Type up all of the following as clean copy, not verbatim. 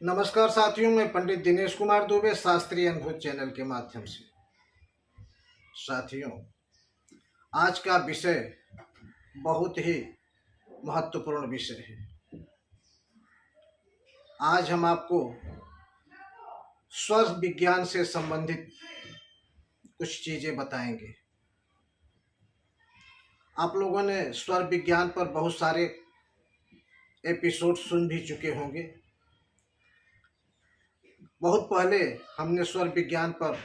नमस्कार साथियों, मैं पंडित दिनेश कुमार दुबे शास्त्रीय अनुभूत चैनल के माध्यम से। साथियों, आज का विषय बहुत ही महत्वपूर्ण विषय है। आज हम आपको स्वर विज्ञान से संबंधित कुछ चीजें बताएंगे। आप लोगों ने स्वर विज्ञान पर बहुत सारे एपिसोड सुन भी चुके होंगे। बहुत पहले हमने स्वर विज्ञान पर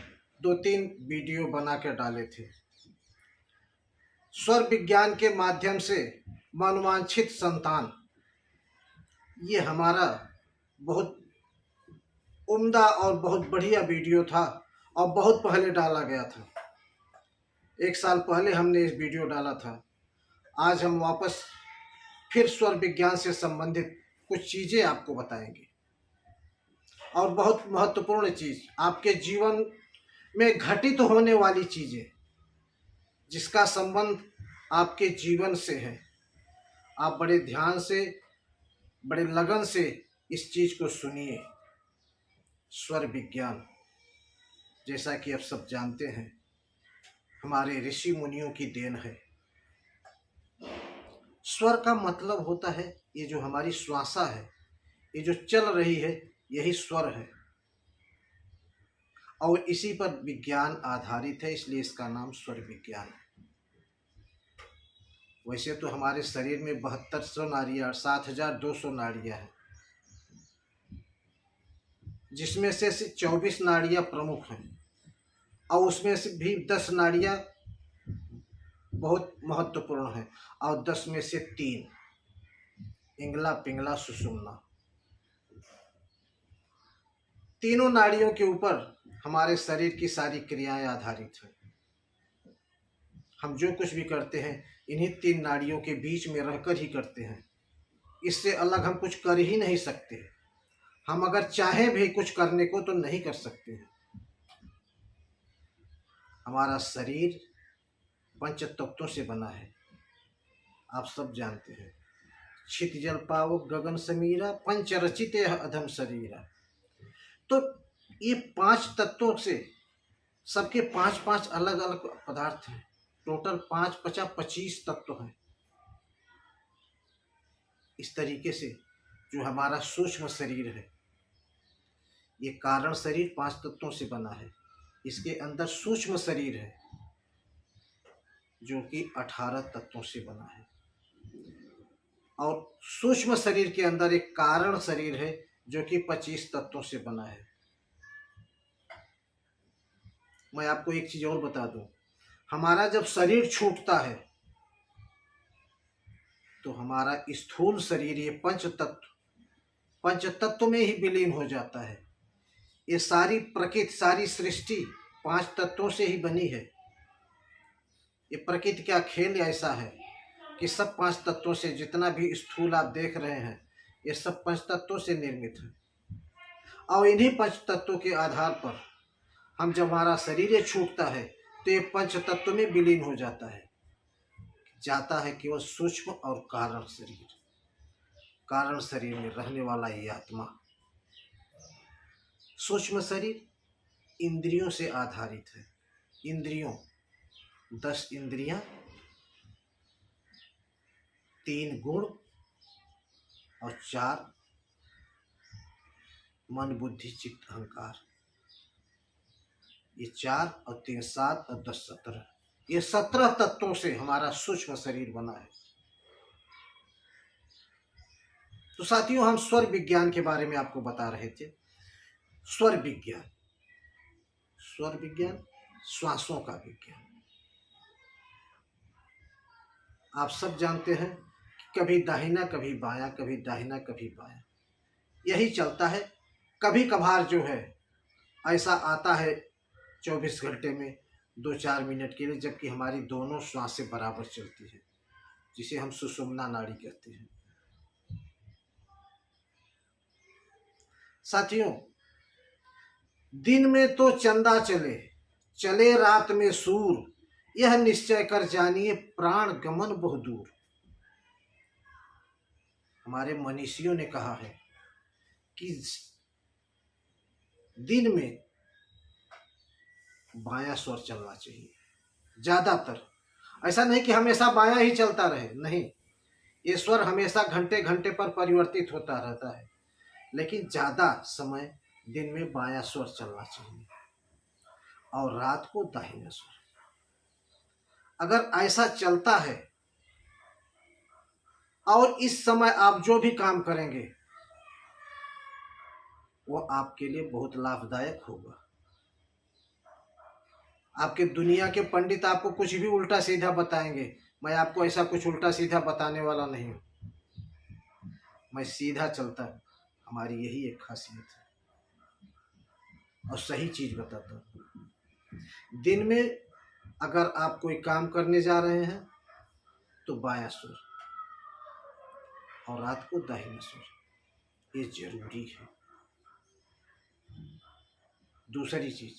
2-3 वीडियो बना कर डाले थे। स्वर विज्ञान के माध्यम से मनोवांछित संतान, ये हमारा बहुत उम्दा और बहुत बढ़िया वीडियो था और बहुत पहले डाला गया था। 1 साल पहले हमने इस वीडियो डाला था। आज हम वापस फिर स्वर विज्ञान से संबंधित कुछ चीज़ें आपको बताएंगे और बहुत महत्वपूर्ण चीज़, आपके जीवन में घटित होने वाली चीज़ें जिसका संबंध आपके जीवन से है। आप बड़े ध्यान से, बड़े लगन से इस चीज़ को सुनिए। स्वर विज्ञान, जैसा कि आप सब जानते हैं, हमारे ऋषि मुनियों की देन है। स्वर का मतलब होता है ये जो हमारी श्वासा है, ये जो चल रही है, यही स्वर है और इसी पर विज्ञान आधारित है, इसलिए इसका नाम स्वर विज्ञान है। वैसे तो हमारे शरीर में 7200 नाड़ियाँ, 7200 नाड़ियाँ हैं, जिसमें से सिर्फ 24 नाड़ियाँ प्रमुख हैं और उसमें से भी 10 नाड़ियाँ बहुत महत्वपूर्ण हैं और 10 में से 3 इंगला, पिंगला, सुषुम्ना, तीनों नाड़ियों के ऊपर हमारे शरीर की सारी क्रियाएं आधारित हैं। हम जो कुछ भी करते हैं इन्हीं 3 नाड़ियों के बीच में रहकर ही करते हैं। इससे अलग हम कुछ कर ही नहीं सकते। हम अगर चाहें भी कुछ करने को तो नहीं कर सकते हैं। हमारा शरीर पंच तत्वों से बना है, आप सब जानते हैं। क्षित जल पावक गगन समीरा, पंच रचित अधम शरीरा। तो ये 5 तत्वों से, सबके 5-5 अलग अलग पदार्थ हैं। टोटल 5-5-25 तत्व हैं। इस तरीके से जो हमारा सूक्ष्म शरीर है, ये कारण शरीर 5 तत्वों से बना है। इसके अंदर सूक्ष्म शरीर है जो कि 18 तत्वों से बना है और सूक्ष्म शरीर के अंदर एक कारण शरीर है जो कि 25 तत्वों से बना है। मैं आपको एक चीज और बता दूं, हमारा जब शरीर छूटता है तो हमारा स्थूल शरीर ये पंच तत्व में ही विलीन हो जाता है। ये सारी प्रकृति, सारी सृष्टि 5 तत्वों से ही बनी है। ये प्रकृति का खेल ऐसा है कि सब 5 तत्वों से, जितना भी स्थूल आप देख रहे हैं, ये सब 5 तत्वों से निर्मित है और इन्हीं 5 तत्वों के आधार पर हम, जब हमारा शरीर छूटता है तो ये 5 तत्व में विलीन हो जाता है। केवल सूक्ष्म और कारण शरीर। कारण शरीर में रहने वाला ये आत्मा। सूक्ष्म शरीर इंद्रियों से आधारित है। इंद्रियों, 10 इंद्रियां, 3 गुण और 4 मन, बुद्धि, चित्त, अहंकार। ये 4 और 3 7 और 10 17, ये 17 तत्वों से हमारा सूक्ष्म शरीर बना है। तो साथियों, हम स्वर विज्ञान के बारे में आपको बता रहे थे। स्वर विज्ञान, स्वर विज्ञान श्वासों का विज्ञान। आप सब जानते हैं कि कभी दाहिना कभी बायां, कभी दाहिना कभी बायां, यही चलता है। कभी कभार जो है ऐसा आता है 24 घंटे में 2-4 मिनट के लिए, जबकि हमारी दोनों श्वासें बराबर चलती है, जिसे हम सुषुम्ना नाड़ी कहते हैं। साथियों, दिन में तो चंदा चले, चले रात में सूर, यह निश्चय कर जानिए प्राण गमन बहु दूर। हमारे मनीषियों ने कहा है कि दिन में बायां स्वर चलना चाहिए ज़्यादातर। ऐसा नहीं कि हमेशा बायां ही चलता रहे, नहीं, ये स्वर हमेशा घंटे घंटे पर परिवर्तित होता रहता है, लेकिन ज़्यादा समय दिन में बायां स्वर चलना चाहिए और रात को दाहिना स्वर। अगर ऐसा चलता है और इस समय आप जो भी काम करेंगे वो आपके लिए बहुत लाभदायक होगा। आपके दुनिया के पंडित आपको कुछ भी उल्टा सीधा बताएंगे, मैं आपको ऐसा कुछ उल्टा सीधा बताने वाला नहीं हूँ। मैं सीधा चलता, हमारी यही एक खासियत है और सही चीज बताता हूँ। दिन में अगर आप कोई काम करने जा रहे हैं तो बायां सुर और रात को दाहिना सुर, ये जरूरी है। दूसरी चीज,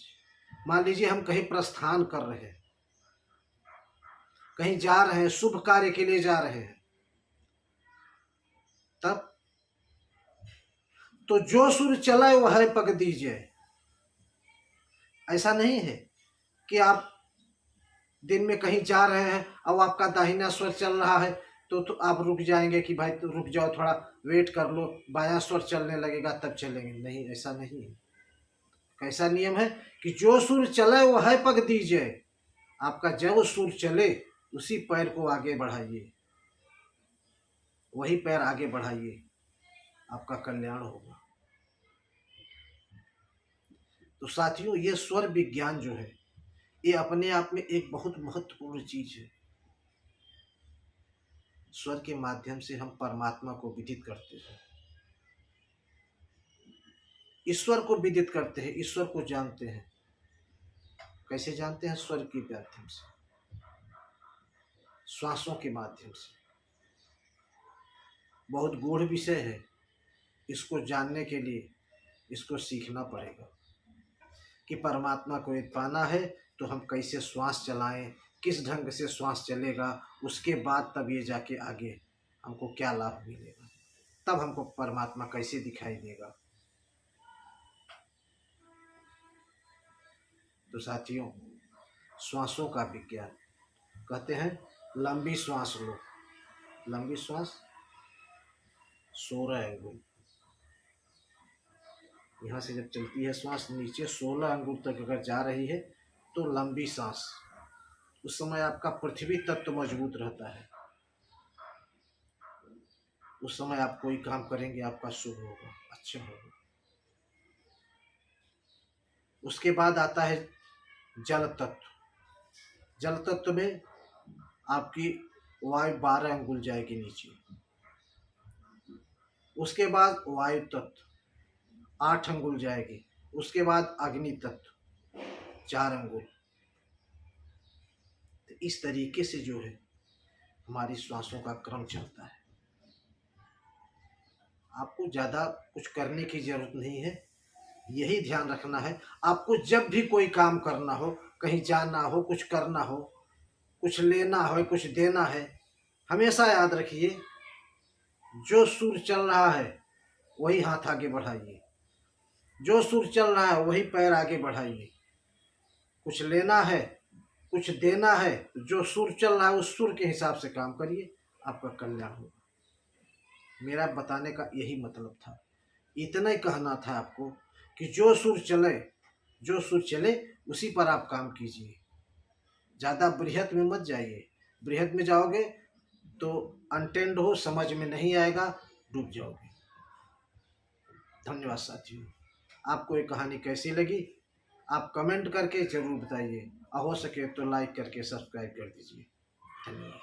मान लीजिए हम कहीं प्रस्थान कर रहे हैं, कहीं जा रहे हैं, शुभ कार्य के लिए जा रहे हैं, तब तो जो सुर चला है वह पक दीजिए। ऐसा नहीं है कि आप दिन में कहीं जा रहे हैं और आपका दाहिना स्वर चल रहा है तो आप रुक जाएंगे कि भाई तो रुक जाओ, थोड़ा वेट कर लो, बायां स्वर चलने लगेगा तब चलेंगे। नहीं, ऐसा नहीं है। कैसा नियम है कि जो सुर चले वह पक दीजिए। आपका जब सुर चले उसी पैर को आगे बढ़ाइए, वही पैर आगे बढ़ाइए, आपका कल्याण होगा। तो साथियों, ये स्वर विज्ञान जो है ये अपने आप में एक बहुत महत्वपूर्ण चीज है। स्वर के माध्यम से हम परमात्मा को विदित करते हैं, ईश्वर को विदित करते हैं, ईश्वर को जानते हैं। कैसे जानते हैं? स्वर के माध्यम से, श्वासों के माध्यम से। बहुत गूढ़ विषय है, इसको जानने के लिए इसको सीखना पड़ेगा कि परमात्मा को एक पाना है तो हम कैसे श्वास चलाएं, किस ढंग से श्वास चलेगा, उसके बाद तब ये जाके आगे हमको क्या लाभ मिलेगा, तब हमको परमात्मा कैसे दिखाई देगा। तो साथियों, श्वासों का विज्ञान, कहते हैं लंबी श्वास लो, लंबी श्वास 16 अंगुल, यहाँ से जब चलती है श्वास नीचे 16 अंगुल तक अगर जा रही है तो लंबी सांस। उस समय आपका पृथ्वी तत्व मजबूत रहता है, उस समय आप कोई काम करेंगे आपका शुभ होगा, अच्छा होगा। उसके बाद आता है जल तत्व। जल तत्व में आपकी वायु 12 अंगुल जाएगी नीचे। उसके बाद वायु तत्व 8 अंगुल जाएगी। उसके बाद अग्नि तत्व 4 अंगुल। तो इस तरीके से जो है हमारी श्वासों का क्रम चलता है। आपको ज़्यादा कुछ करने की जरूरत नहीं है, यही ध्यान रखना है। आपको जब भी कोई काम करना हो, कहीं जाना हो, कुछ करना हो, कुछ लेना हो, कुछ देना है, हमेशा याद रखिए जो सुर चल रहा है वही हाथ आगे बढ़ाइए, जो सुर चल रहा है वही पैर आगे बढ़ाइए। कुछ लेना है, कुछ देना है, जो सुर चल रहा है उस सुर के हिसाब से काम करिए, आपका कल्याण होगा। मेरा बताने का यही मतलब था, इतना ही कहना था आपको कि जो सुर चले उसी पर आप काम कीजिए। ज़्यादा बृहत में मत जाइए, बृहत में जाओगे तो अनटेंड हो, समझ में नहीं आएगा, डूब जाओगे। धन्यवाद साथियों। आपको ये कहानी कैसी लगी आप कमेंट करके ज़रूर बताइए, और हो सके तो लाइक करके सब्सक्राइब कर दीजिए। धन्यवाद।